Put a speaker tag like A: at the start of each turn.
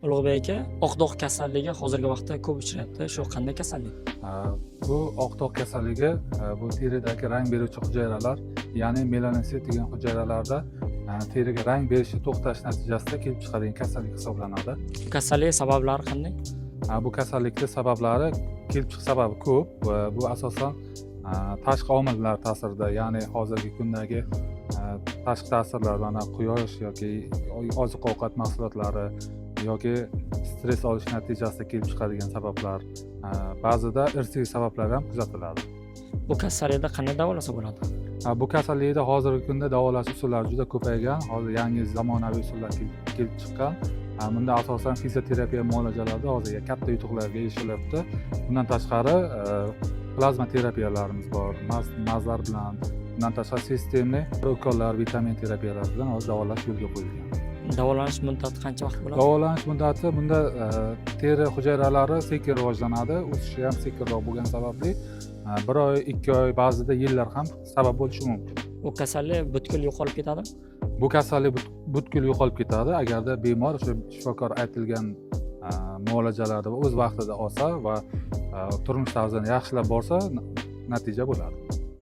A: Ulug'bek aka, oq dog' kasalligi hozirgi vaqtda ko'p uchrayapti. Shu qanday kasallik?
B: Bu oq dog' kasalligi bu teridagi rang beruvchi hujayralar, ya'ni melanosit degan hujayralarda teriga rang berishni to'xtash natijasida kelib chiqadigan kasallik hisoblanadi.
A: Kasallik sabablari qanday?
B: Bu kasallikni sabablari kelib chiqish sababi ko'p. Bu asosan tashqi omillar ta'sirida, ya'ni hozirgi kundagi tashqi ta'sirlar, mana quyosh yoki oziq-ovqat mahsulotlari yoki stress olish natijasida kelib chiqadigan sabablar, ba'zida irsiy sabablar ham kuzatiladi.
A: Bu kasallikni qanday davolasa bo'ladi?
B: Bu kasallikda hozirgi kunda davolash usullari juda ko'paygan. Hozir yangi zamonaviy usullar kelib chiqqan. Bunda asosan fizioterapiya muolajalarida hozirga katta yutuqlarga erishilyapti. Bundan tashqari plazma terapiyalarimiz bor. Mazlar bilan, bundan tashqari sistemli ukollar, vitamin terapiyalari bilan hozir davolash yo'lga qo'yilgan.
A: Davolanish muddati qancha vaqt bo'ladi?
B: Davolanish muddati bunda teri hujayralari sekin rivojlanadi, o'sishi ham sekinroq bo'lgani sababli 1 oy, 2 oy, ba'zida yillar ham sabab bo'lishi mumkin.
A: Bu kasallik butkul yo'qolib ketadi?
B: Bu kasallik butkul yo'qolib ketadi agarda bemor o'sha shifokor aytilgan muolajalarni o'z vaqtida olsa va turmush tarzini yaxshilab borsa, natija bo'ladi.